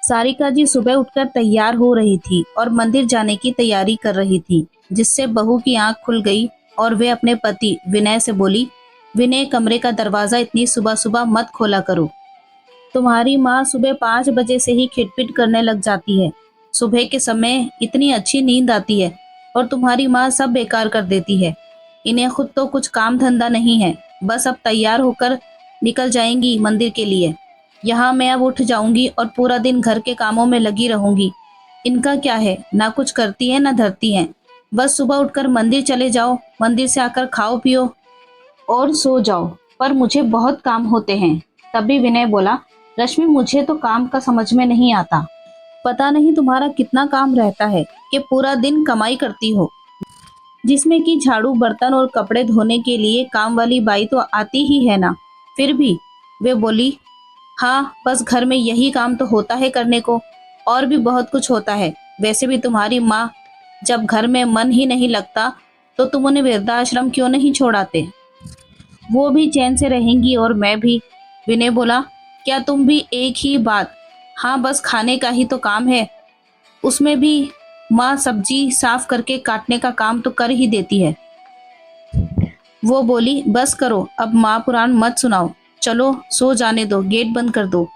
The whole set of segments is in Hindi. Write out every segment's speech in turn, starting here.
सारिका जी सुबह उठकर तैयार हो रही थी और मंदिर जाने की तैयारी कर रही थी, जिससे बहू की आंख खुल गई और वे अपने पति विनय से बोली, विनय, कमरे का दरवाजा इतनी सुबह सुबह मत खोला करो। तुम्हारी माँ सुबह 5 बजे से ही खिटपिट करने लग जाती है। सुबह के समय इतनी अच्छी नींद आती है और तुम्हारी माँ सब बेकार कर देती है। इन्हें खुद तो कुछ काम धंधा नहीं है, बस अब तैयार होकर निकल जाएंगी मंदिर के लिए। यहाँ मैं अब उठ जाऊंगी और पूरा दिन घर के कामों में लगी रहूंगी। इनका क्या है, ना कुछ करती है ना धरती है। बस सुबह उठकर मंदिर चले जाओ, मंदिर से आकर खाओ पियो और सो जाओ। पर मुझे बहुत काम होते हैं। तभी विनय बोला, रश्मि, मुझे तो काम का समझ में नहीं आता। पता नहीं तुम्हारा कितना काम रहता है कि पूरा दिन कमाई करती हो, जिसमें कि झाड़ू, बर्तन और कपड़े धोने के लिए काम वाली बाई तो आती ही है ना। फिर भी वे बोली, हाँ, बस घर में यही काम तो होता है करने को, और भी बहुत कुछ होता है। वैसे भी तुम्हारी माँ, जब घर में मन ही नहीं लगता तो तुम उन्हें वृद्धाश्रम क्यों नहीं छोड़ाते? वो भी चैन से रहेंगी और मैं भी। विनय बोला, क्या तुम भी एक ही बात? हाँ, बस खाने का ही तो काम है, उसमें भी माँ सब्जी साफ करके काटने का काम तो कर ही देती है। वो बोली, बस करो, अब माँ पुराण मत सुनाओ, चलो सो जाने दो, गेट बंद कर दो।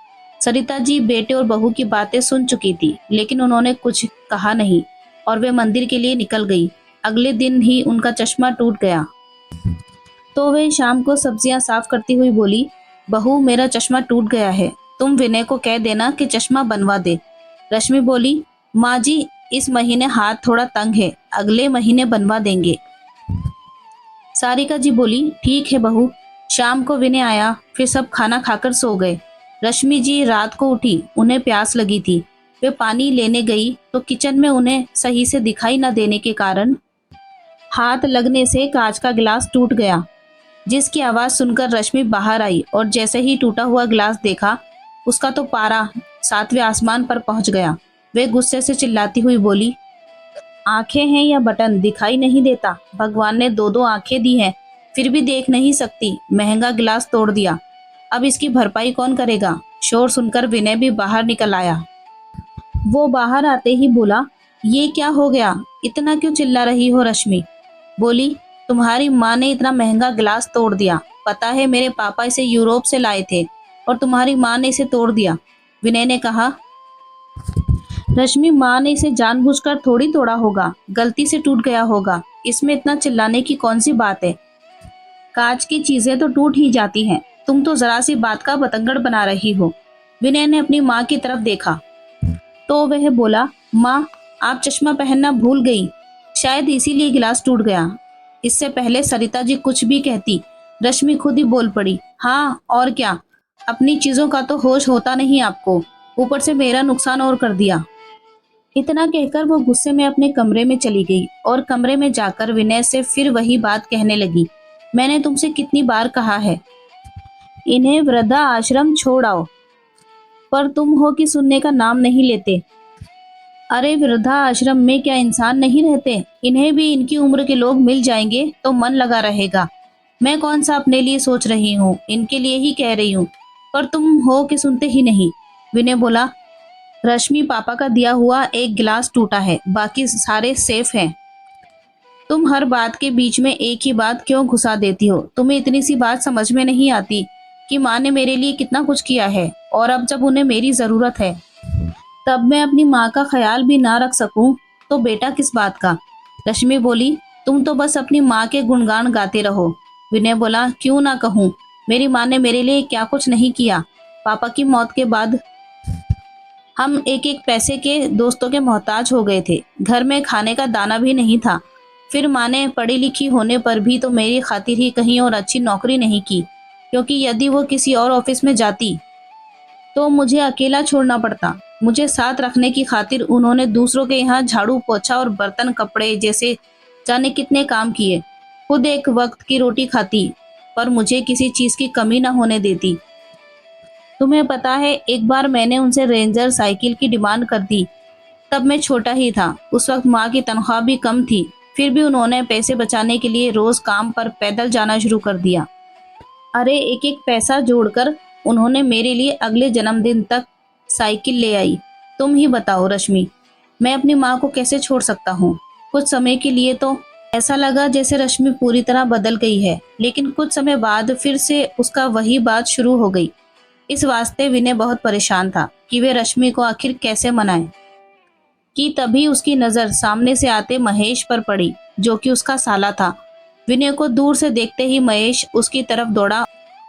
सरिता जी बेटे और बहू की बातें सुन चुकी थी, लेकिन उन्होंने कुछ कहा नहीं और वे मंदिर के लिए निकल गई। अगले दिन ही उनका चश्मा टूट गया, तो वे शाम को सब्जियां साफ करती हुई बोली, बहू, मेरा चश्मा टूट गया है, तुम विनय को कह देना कि चश्मा बनवा दे। रश्मि बोली, माँ जी, इस महीने हाथ थोड़ा तंग है, अगले महीने बनवा देंगे। सारिका जी बोली, ठीक है बहू। शाम को विनय आया, फिर सब खाना खाकर सो गए। रश्मि जी रात को उठी, उन्हें प्यास लगी थी। वे पानी लेने गई तो किचन में उन्हें सही से दिखाई न देने के कारण हाथ लगने से कांच का गिलास टूट गया, जिसकी आवाज सुनकर रश्मि बाहर आई और जैसे ही टूटा हुआ गिलास देखा, उसका तो पारा 7वें आसमान पर पहुंच गया। वे गुस्से से चिल्लाती हुई बोली, आंखें हैं या बटन, दिखाई नहीं देता? भगवान ने दो दो आंखें दी हैं, फिर भी देख नहीं सकती। महंगा गिलास तोड़ दिया, अब इसकी भरपाई कौन करेगा? शोर सुनकर विनय भी बाहर निकल आया। वो बाहर आते ही बोला, ये क्या हो गया, इतना क्यों चिल्ला रही हो? रश्मि बोली, तुम्हारी माँ ने इतना महंगा गिलास तोड़ दिया। पता है, मेरे पापा इसे यूरोप से लाए थे और तुम्हारी माँ ने इसे तोड़ दिया। विनय ने कहा, रश्मि, माँ ने इसे जानबूझकर थोड़ी तोड़ा होगा, गलती से टूट गया होगा, इसमें इतना चिल्लाने की कौन सी बात है? कांच की चीजें तो टूट ही जाती हैं, तुम तो जरा सी बात का बतंगड़ बना रही हो। विनय ने अपनी माँ की तरफ देखा तो वह बोला, माँ, आप चश्मा पहनना भूल गई, शायद इसीलिए गिलास टूट गया। इससे पहले सरिता जी कुछ भी कहती, रश्मि खुद ही बोल पड़ी, हाँ और क्या, अपनी चीजों का तो होश होता नहीं आपको, ऊपर से मेरा नुकसान और कर दिया। इतना कहकर वो गुस्से में अपने कमरे में चली गई और कमरे में जाकर विनय से फिर वही बात कहने लगी, मैंने तुमसे कितनी बार कहा है, इन्हें वृद्धा आश्रम छोड़ आओ, पर तुम हो कि सुनने का नाम नहीं लेते। अरे, वृद्धा आश्रम में क्या इंसान नहीं रहते? इन्हें भी इनकी उम्र के लोग मिल जाएंगे तो मन लगा रहेगा। मैं कौन सा अपने लिए सोच रही हूँ, इनके लिए ही कह रही हूँ, पर तुम हो कि सुनते ही नहीं। विनय बोला, रश्मि, पापा का दिया हुआ एक गिलास टूटा है, बाकी सारे सेफ हैं। तुम हर बात के बीच में एक ही बात क्यों घुसा देती हो? तुम्हें इतनी सी बात समझ में नहीं आती कि माँ ने मेरे लिए कितना कुछ किया है, और अब जब उन्हें मेरी जरूरत है तब मैं अपनी माँ का ख्याल भी ना रख सकूं तो बेटा किस बात का? रश्मि बोली, तुम तो बस अपनी माँ के गुणगान गाते रहो। विनय बोला, क्यों ना कहूँ, मेरी माँ ने मेरे लिए क्या कुछ नहीं किया। पापा की मौत के बाद हम एक एक पैसे के दोस्तों के मोहताज हो गए थे, घर में खाने का दाना भी नहीं था। फिर माँ ने पढ़ी लिखी होने पर भी तो मेरी खातिर ही कहीं और अच्छी नौकरी नहीं की, क्योंकि यदि वो किसी और ऑफिस में जाती तो मुझे अकेला छोड़ना पड़ता। मुझे साथ रखने की खातिर उन्होंने दूसरों के यहाँ झाड़ू पोछा और बर्तन कपड़े जैसे जाने कितने काम किए। खुद एक वक्त की रोटी खाती, पर मुझे किसी चीज की कमी ना होने देती। तुम्हें पता है, एक बार मैंने उनसे रेंजर साइकिल की डिमांड कर दी। तब मैं छोटा ही था, उस वक्त माँ की तनख्वाह भी कम थी, फिर भी उन्होंने पैसे बचाने के लिए रोज काम पर पैदल जाना शुरू कर दिया। अरे, एक एक पैसा जोड़कर उन्होंने मेरे लिए अगले जन्मदिन तक साइकिल ले आई। तुम ही बताओ रश्मि, मैं अपनी माँ को कैसे छोड़ सकता हूँ। कुछ समय के लिए तो ऐसा लगा जैसे रश्मि पूरी तरह बदल गई है, लेकिन कुछ समय बाद फिर से उसका वही बात शुरू हो गई। इस वास्ते विनय बहुत परेशान था कि वे रश्मि को आखिर कैसे मनाए। कि तभी उसकी नजर सामने से आते महेश पर पड़ी, जो कि उसका साला था। विनय को दूर से देखते ही महेश उसकी तरफ दौड़ा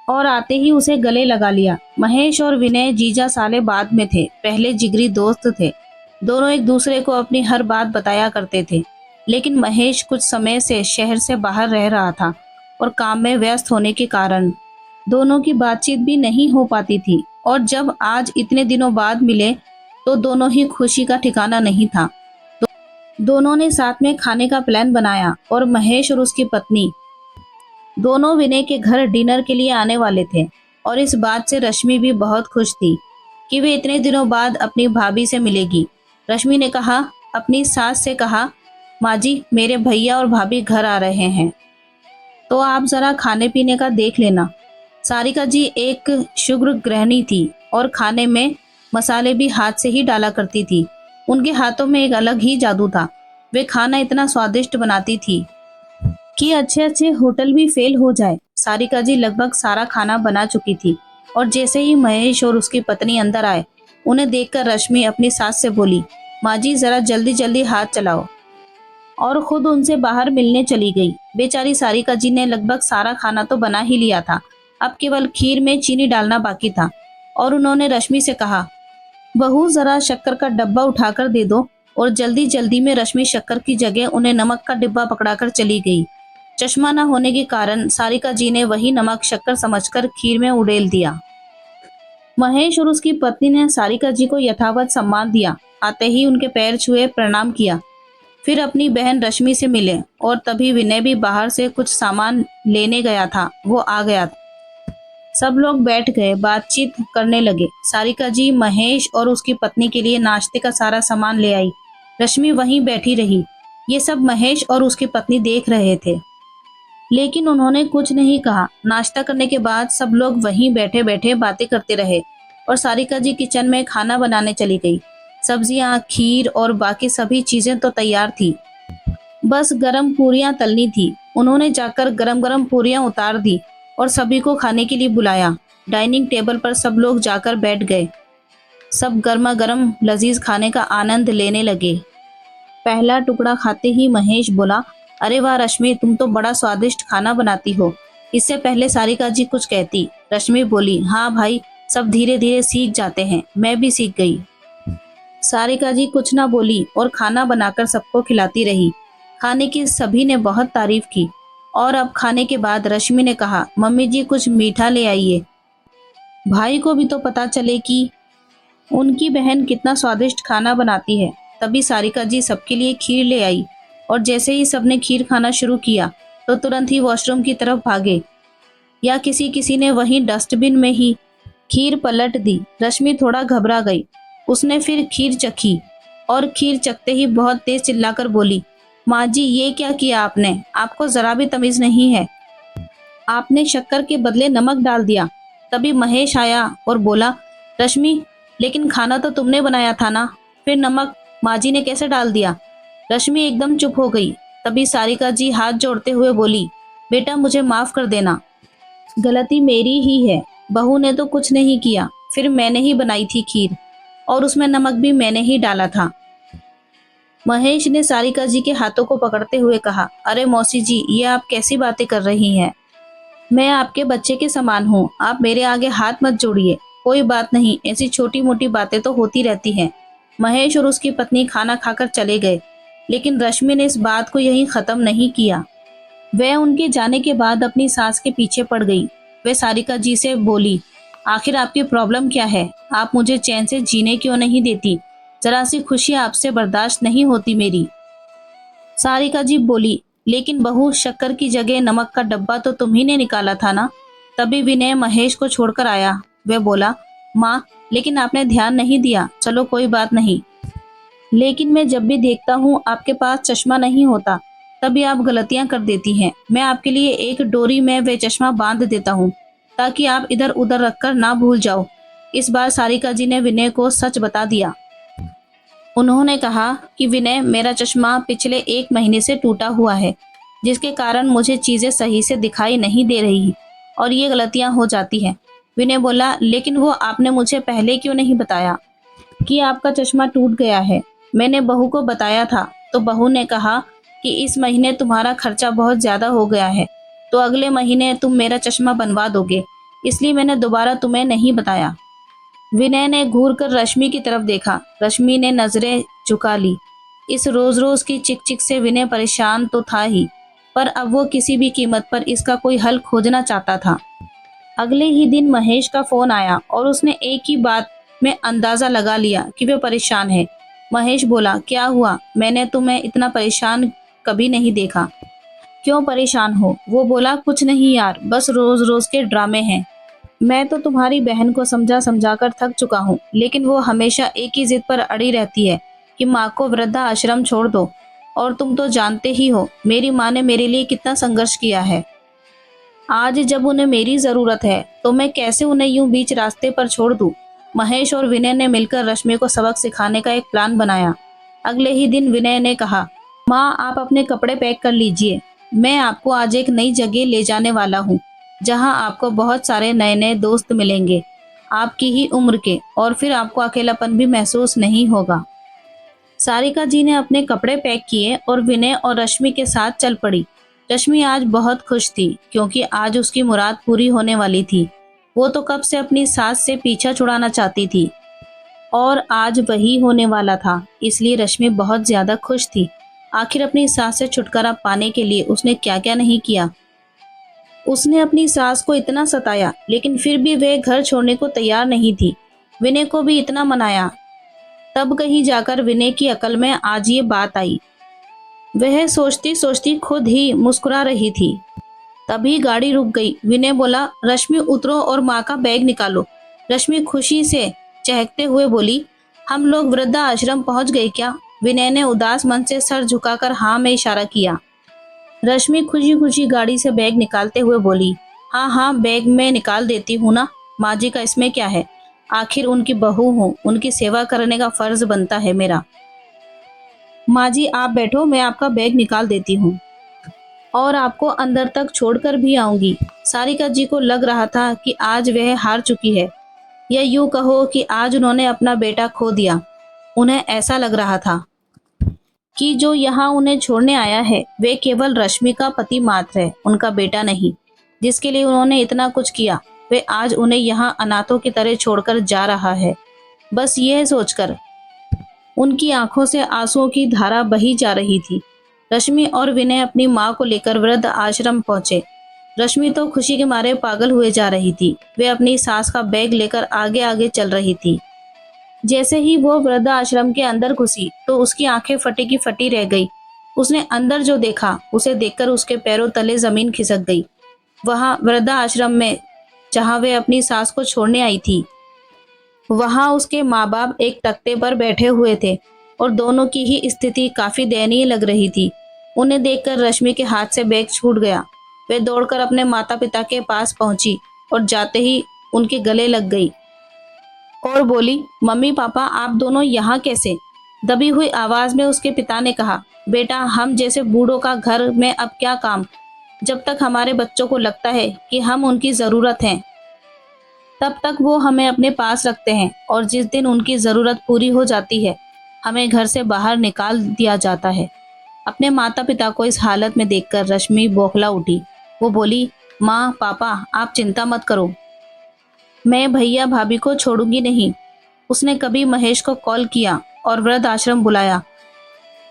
और आते ही उसे गले लगा लिया। महेश और विनय जीजा साले बाद में थे, पहले जिगरी दोस्त थे। दोनों एक दूसरे को अपनी हर बात बताया करते थे। लेकिन महेश कुछ समय से शहर से बाहर रह रहा था और काम में व्यस्त होने के कारण दोनों की बातचीत भी नहीं हो पाती थी। और जब आज इतने दिनों बाद मिले तो दोनों ही खुशी का ठिकाना नहीं था। दोनों ने साथ में खाने का प्लान बनाया और महेश और उसकी पत्नी दोनों विनय के घर डिनर के लिए आने वाले थे। और इस बात से रश्मि भी बहुत खुश थी कि वे इतने दिनों बाद अपनी भाभी से मिलेगी। रश्मि ने कहा, अपनी सास से कहा, माँ जी मेरे भैया और भाभी घर आ रहे हैं, तो आप जरा खाने पीने का देख लेना। सारिका जी एक शुक्र गृहिणी थी और खाने में मसाले भी हाथ से ही डाला करती थी। उनके हाथों में एक अलग ही जादू था। वे खाना इतना स्वादिष्ट बनाती थी कि अच्छे अच्छे होटल भी फेल हो जाए। सारिका जी लगभग सारा खाना बना चुकी थी और जैसे ही महेश और उसकी पत्नी अंदर आए, उन्हें देखकर रश्मि अपनी सास से बोली, माँ जी जरा जल्दी जल्दी हाथ चलाओ, और खुद उनसे बाहर मिलने चली गई। बेचारी सारिका जी ने लगभग सारा खाना तो बना ही लिया था, अब केवल खीर में चीनी डालना बाकी था। और उन्होंने रश्मि से कहा, बहू जरा शक्कर का डब्बा उठाकर दे दो। और जल्दी जल्दी में रश्मि शक्कर की जगह उन्हें नमक का डिब्बा पकड़ाकर चली गई। चश्मा न होने के कारण सारिका जी ने वही नमक शक्कर समझकर खीर में उड़ेल दिया। महेश और उसकी पत्नी ने सारिका जी को यथावत सम्मान दिया। आते ही उनके पैर छुए प्रणाम किया, फिर अपनी बहन रश्मि से मिले। और तभी विनय भी बाहर से कुछ सामान लेने गया था, वो आ गया। सब लोग बैठ गए, बातचीत करने लगे। सारिका जी महेश और उसकी पत्नी के लिए नाश्ते का सारा सामान ले आई। रश्मि वहीं बैठी रही। ये सब महेश और उसकी पत्नी देख रहे थे, लेकिन उन्होंने कुछ नहीं कहा। नाश्ता करने के बाद सब लोग वहीं बैठे बैठे बातें करते रहे और सारिका जी किचन में खाना बनाने चली गई। सब्जियां, खीर और बाकी सभी चीजें तो तैयार थी, बस गरम पूरियां तलनी थी। उन्होंने जाकर गरम गरम पूरियां उतार दी और सभी को खाने के लिए बुलाया। डाइनिंग टेबल पर सब लोग जाकर बैठ गए। सब गर्मा गर्म लजीज खाने का आनंद लेने लगे। पहला टुकड़ा खाते ही महेश बोला, अरे वाह रश्मि, तुम तो बड़ा स्वादिष्ट खाना बनाती हो। इससे पहले सारिका जी कुछ कहती, रश्मि बोली, हाँ भाई, सब धीरे धीरे सीख जाते हैं, मैं भी सीख गई। सारिका जी कुछ ना बोली और खाना बनाकर सबको खिलाती रही। खाने की सभी ने बहुत तारीफ की। और अब खाने के बाद रश्मि ने कहा, मम्मी जी कुछ मीठा ले आइए, भाई को भी तो पता चले कि उनकी बहन कितना स्वादिष्ट खाना बनाती है। तभी सारिका जी सबके लिए खीर ले आई और जैसे ही सबने खीर खाना शुरू किया तो तुरंत ही वॉशरूम की तरफ भागे, या किसी किसी ने वहीं डस्टबिन में ही खीर पलट दी। रश्मि थोड़ा घबरा गई। उसने फिर खीर चखी और खीर चखते ही बहुत तेज चिल्लाकर बोली, माँ जी ये क्या किया आपने, आपको जरा भी तमीज नहीं है, आपने शक्कर के बदले नमक डाल दिया। तभी महेश आया और बोला, रश्मि लेकिन खाना तो तुमने बनाया था ना, फिर नमक माँ जी ने कैसे डाल दिया। रश्मि एकदम चुप हो गई। तभी सारिका जी हाथ जोड़ते हुए बोली, बेटा मुझे माफ कर देना, गलती मेरी ही है, बहू ने तो कुछ नहीं किया, फिर मैंने ही बनाई थी खीर और उसमें नमक भी मैंने ही डाला था। महेश ने सारिका जी के हाथों को पकड़ते हुए कहा, अरे मौसी जी, ये आप कैसी बातें कर रही हैं, मैं आपके बच्चे के समान हूँ, आप मेरे आगे हाथ मत जोड़िए। कोई बात नहीं, ऐसी छोटी मोटी बातें तो होती रहती हैं। महेश और उसकी पत्नी खाना खाकर चले गए, लेकिन रश्मि ने इस बात को यहीं खत्म नहीं किया। वह उनके जाने के बाद अपनी सास के पीछे पड़ गई। वह सारिका जी से बोली, आखिर आपकी प्रॉब्लम क्या है, आप मुझे चैन से जीने क्यों नहीं देती, जरा सी खुशी आपसे बर्दाश्त नहीं होती मेरी। सारिका जी बोली, लेकिन बहू, शक्कर की जगह नमक का डब्बा तो तुम्ही ने निकाला था ना। तभी विनय महेश को छोड़कर आया। वह बोला, माँ लेकिन आपने ध्यान नहीं दिया, चलो कोई बात नहीं, लेकिन मैं जब भी देखता हूँ आपके पास चश्मा नहीं होता, तभी आप गलतियां कर देती हैं। मैं आपके लिए एक डोरी में वह चश्मा बांध देता हूँ ताकि आप इधर उधर रखकर ना भूल जाओ। इस बार सारिका जी ने विनय को सच बता दिया। उन्होंने कहा कि विनय, मेरा चश्मा पिछले 1 महीने से टूटा हुआ है, जिसके कारण मुझे चीजें सही से दिखाई नहीं दे रही और ये गलतियां हो जाती हैं। विनय बोला, लेकिन वो आपने मुझे पहले क्यों नहीं बताया कि आपका चश्मा टूट गया है? मैंने बहू को बताया था, तो बहू ने कहा कि इस महीने तुम्हारा खर्चा बहुत ज्यादा हो गया है, तो अगले महीने तुम मेरा चश्मा बनवा दोगे, इसलिए मैंने दोबारा तुम्हें नहीं बताया। विनय ने घूर कर रश्मि की तरफ देखा। रश्मि ने नजरें झुका ली। इस रोज रोज की चिक चिक से विनय परेशान तो था ही, पर अब वो किसी भी कीमत पर इसका कोई हल खोजना चाहता था। अगले ही दिन महेश का फोन आया और उसने एक ही बात में अंदाजा लगा लिया कि वे परेशान है। महेश बोला, क्या हुआ? मैंने तुम्हें इतना परेशान कभी नहीं देखा। क्यों परेशान हो? वो बोला, कुछ नहीं यार, बस रोज रोज के ड्रामे हैं। मैं तो तुम्हारी बहन को समझा समझा कर थक चुका हूँ, लेकिन वो हमेशा एक ही जिद पर अड़ी रहती है कि माँ को वृद्धा आश्रम छोड़ दो। और तुम तो जानते ही हो मेरी माँ ने मेरे लिए कितना संघर्ष किया है। आज जब उन्हें मेरी जरूरत है तो मैं कैसे उन्हें यूं बीच रास्ते पर छोड़ दूं? महेश और विनय ने मिलकर रश्मि को सबक सिखाने का एक प्लान बनाया। अगले ही दिन विनय ने कहा, माँ, आप अपने कपड़े पैक कर लीजिए। मैं आपको आज एक नई जगह ले जाने वाला हूँ, जहाँ आपको बहुत सारे नए नए दोस्त मिलेंगे, आपकी ही उम्र के, और फिर आपको अकेलापन भी महसूस नहीं होगा। सारिका जी ने अपने कपड़े पैक किए और विनय और रश्मि के साथ चल पड़ी। रश्मि आज बहुत खुश थी क्योंकि आज उसकी मुराद पूरी होने वाली थी। वो तो कब से अपनी सास से पीछा छुड़ाना चाहती थी और आज वही होने वाला था, इसलिए रश्मि बहुत ज्यादा खुश थी। आखिर अपनी सास से छुटकारा पाने के लिए उसने क्या क्या नहीं किया। उसने अपनी सास को इतना सताया, लेकिन फिर भी वह घर छोड़ने को तैयार नहीं थी। विनय को भी इतना मनाया, तब कहीं जाकर विनय की अकल में आज ये बात आई। वह सोचती सोचती खुद ही मुस्कुरा रही थी। तभी गाड़ी रुक गई। विनय बोला, रश्मि उतरो और माँ का बैग निकालो। रश्मि खुशी से चहकते हुए बोली, हम लोग वृद्धा आश्रम पहुंच गए क्या? विनय ने उदास मन से सर झुकाकर हाँ में इशारा किया। रश्मि खुशी खुशी गाड़ी से बैग निकालते हुए बोली, हाँ हाँ, बैग में निकाल देती हूँ ना, माँ जी का इसमें क्या है, आखिर उनकी बहू हूँ, उनकी सेवा करने का फर्ज बनता है मेरा। माँ जी आप बैठो, मैं आपका बैग निकाल देती हूँ और आपको अंदर तक छोड़कर भी आऊंगी। सारिका जी को लग रहा था कि आज वह हार चुकी है, या यूं कहो कि आज उन्होंने अपना बेटा खो दिया। उन्हें ऐसा लग रहा था कि जो यहाँ उन्हें छोड़ने आया है वे केवल रश्मि का पति मात्र है, उनका बेटा नहीं, जिसके लिए उन्होंने इतना कुछ किया। वे आज उन्हें यहाँ अनाथों की तरह छोड़कर जा रहा है। बस यह सोचकर उनकी आंखों से आंसुओं की धारा बही जा रही थी। रश्मि और विनय अपनी माँ को लेकर वृद्ध आश्रम पहुंचे। रश्मि तो खुशी के मारे पागल हुए जा रही थी। वे अपनी सास का बैग लेकर आगे आगे चल रही थी। जैसे ही वो वृद्ध आश्रम के अंदर घुसी तो उसकी आंखें फटी की फटी रह गई। उसने अंदर जो देखा उसे देखकर उसके पैरों तले जमीन खिसक गई। वहां वृद्ध आश्रम में, जहां वे अपनी सास को छोड़ने आई थी, वहां उसके माँ बाप एक तख्ते पर बैठे हुए थे और दोनों की ही स्थिति काफी दयनीय लग रही थी। उन्हें देखकर रश्मि के हाथ से बैग छूट गया। वे दौड़कर अपने माता पिता के पास पहुंची और जाते ही उनके गले लग गई और बोली, मम्मी पापा आप दोनों यहाँ कैसे? दबी हुई आवाज में उसके पिता ने कहा, बेटा हम जैसे बूढ़ों का घर में अब क्या काम? जब तक हमारे बच्चों को लगता है कि हम उनकी जरूरत हैं, तब तक वो हमें अपने पास रखते हैं, और जिस दिन उनकी जरूरत पूरी हो जाती है हमें घर से बाहर निकाल दिया जाता है। अपने माता पिता को इस हालत में देखकर रश्मि बौखला उठी। वो बोली, माँ पापा आप चिंता मत करो, मैं भैया भाभी को छोड़ूंगी नहीं। उसने कभी महेश को कॉल किया और वृद्ध आश्रम बुलाया।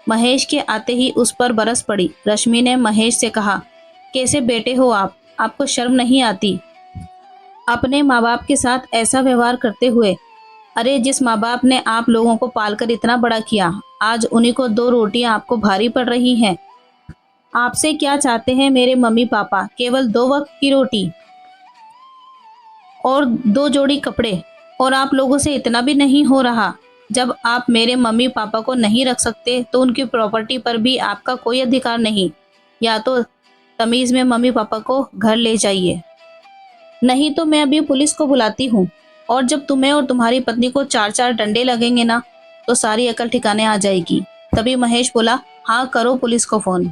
महेश के आते ही उस पर बरस पड़ी। रश्मि ने महेश से कहा, कैसे बेटे हो आप? आपको शर्म नहीं आती अपने माँ बाप के साथ ऐसा व्यवहार करते हुए? अरे जिस माँ बाप ने आप लोगों को पालकर इतना बड़ा किया, आज उन्हीं को 2 रोटियां आपको भारी पड़ रही हैं। आपसे क्या चाहते हैं मेरे मम्मी पापा? केवल 2 वक्त की रोटी और 2 जोड़ी कपड़े, और आप लोगों से इतना भी नहीं हो रहा? जब आप मेरे मम्मी पापा को नहीं रख सकते तो उनकी प्रॉपर्टी पर भी आपका कोई अधिकार नहीं। या तो तमीज में मम्मी पापा को घर ले जाइए, नहीं तो मैं अभी पुलिस को बुलाती हूँ, और जब तुम्हें और तुम्हारी पत्नी को 4-4 डंडे लगेंगे ना, तो सारी अकल ठिकाने आ जाएगी। तभी महेश बोला, हाँ करो पुलिस को फोन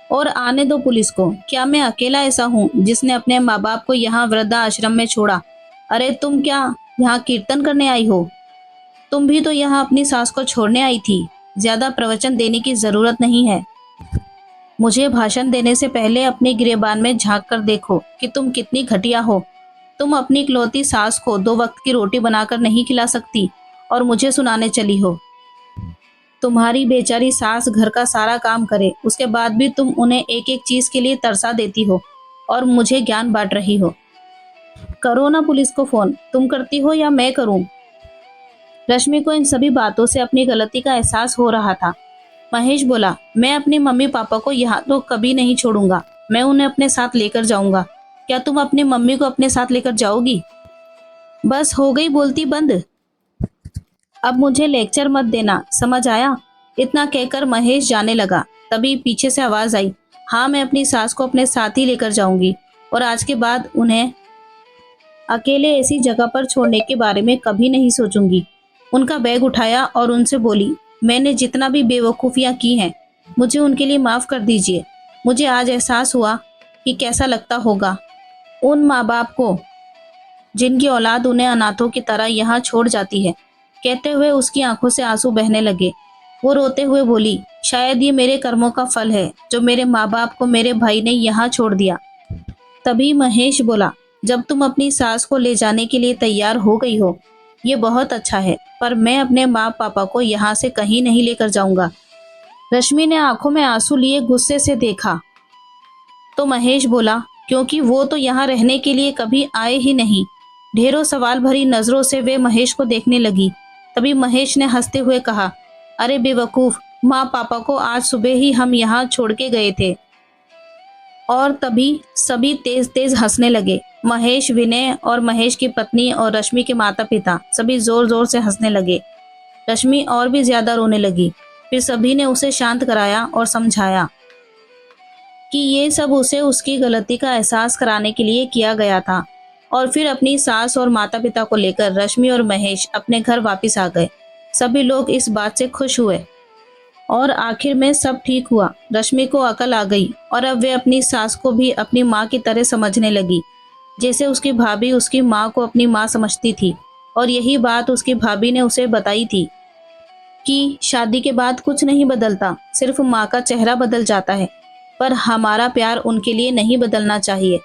और आने दो पुलिस को। क्या मैं अकेला ऐसा हूँ जिसने अपने माँ बाप को यहाँ वृद्धाश्रम में छोड़ा? अरे तुम क्या यहाँ कीर्तन करने आई हो? तुम भी तो यहाँ अपनी सास को छोड़ने आई थी। ज्यादा प्रवचन देने की जरूरत नहीं है। मुझे भाषण देने से पहले अपने गिरेबान में झांक कर देखो कि तुम कितनी घटिया हो। तुम अपनी इकलौती सास को 2 वक्त की रोटी बनाकर नहीं खिला सकती और मुझे सुनाने चली हो। तुम्हारी बेचारी सास घर का सारा काम करे, उसके बाद भी तुम उन्हें एक एक चीज के लिए तरसा देती हो और मुझे ज्ञान बांट रही हो। करो ना पुलिस को फोन। तुम करती हो या मैं करूं? रश्मि को इन सभी बातों से अपनी गलती का एहसास हो रहा था। महेश बोला, मैं अपनी मम्मी पापा को यहाँ तो कभी नहीं छोड़ूंगा। मैं उन्हें अपने साथ लेकर जाऊंगा। क्या तुम अपनी मम्मी को अपने साथ लेकर जाओगी? बस हो गई बोलती बंद। अब मुझे लेक्चर मत देना, समझ आया? इतना कहकर महेश जाने लगा। तभी पीछे से आवाज आई, हाँ मैं अपनी सास को अपने साथ ही लेकर जाऊंगी और आज के बाद उन्हें अकेले ऐसी जगह पर छोड़ने के बारे में कभी नहीं सोचूंगी। उनका बैग उठाया और उनसे बोली, मैंने जितना भी बेवकूफ़ियाँ की हैं मुझे उनके लिए माफ़ कर दीजिए। मुझे आज एहसास हुआ कि कैसा लगता होगा उन माँ बाप को जिनकी औलाद उन्हें अनाथों की तरह यहाँ छोड़ जाती है। कहते हुए उसकी आंखों से आंसू बहने लगे। वो रोते हुए बोली, शायद ये मेरे कर्मों का फल है जो मेरे माँ बाप को मेरे भाई ने यहाँ छोड़ दिया। तभी महेश बोला, जब तुम अपनी सास को ले जाने के लिए तैयार हो गई हो, ये बहुत अच्छा है, पर मैं अपने माँ पापा को यहाँ से कहीं नहीं लेकर जाऊंगा। रश्मि ने आंखों में आंसू लिए गुस्से से देखा तो महेश बोला, क्योंकि वो तो यहाँ रहने के लिए कभी आए ही नहीं। ढेरों सवाल भरी नजरों से वे महेश को देखने लगी। तभी महेश ने हंसते हुए कहा, अरे बेवकूफ, माँ पापा को आज सुबह ही हम यहाँ छोड़ के गए थे। और तभी सभी तेज तेज हंसने लगे। महेश, विनय और महेश की पत्नी और रश्मि के माता पिता सभी जोर जोर से हंसने लगे। रश्मि और भी ज्यादा रोने लगी। फिर सभी ने उसे शांत कराया और समझाया कि ये सब उसे उसकी गलती का एहसास कराने के लिए किया गया था। और फिर अपनी सास और माता पिता को लेकर रश्मि और महेश अपने घर वापस आ गए। सभी लोग इस बात से खुश हुए और आखिर में सब ठीक हुआ। रश्मि को अकल आ गई और अब वे अपनी सास को भी अपनी माँ की तरह समझने लगी, जैसे उसकी भाभी उसकी माँ को अपनी माँ समझती थी। और यही बात उसकी भाभी ने उसे बताई थी कि शादी के बाद कुछ नहीं बदलता, सिर्फ माँ का चेहरा बदल जाता है, पर हमारा प्यार उनके लिए नहीं बदलना चाहिए।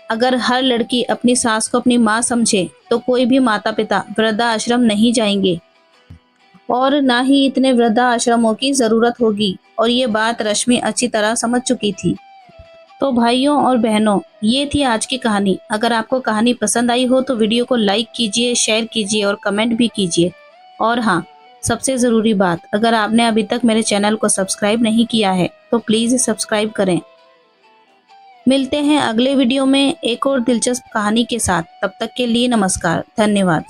अगर हर लड़की अपनी सास को अपनी माँ समझे तो कोई भी माता पिता वृद्धाश्रम नहीं जाएंगे और ना ही इतने वृद्धाश्रमों की जरूरत होगी। और ये बात रश्मि अच्छी तरह समझ चुकी थी। तो भाइयों और बहनों, ये थी आज की कहानी। अगर आपको कहानी पसंद आई हो तो वीडियो को लाइक कीजिए, शेयर कीजिए और कमेंट भी कीजिए। और हाँ, सबसे ज़रूरी बात, अगर आपने अभी तक मेरे चैनल को सब्सक्राइब नहीं किया है तो प्लीज़ सब्सक्राइब करें। मिलते हैं अगले वीडियो में एक और दिलचस्प कहानी के साथ। तब तक के लिए नमस्कार, धन्यवाद।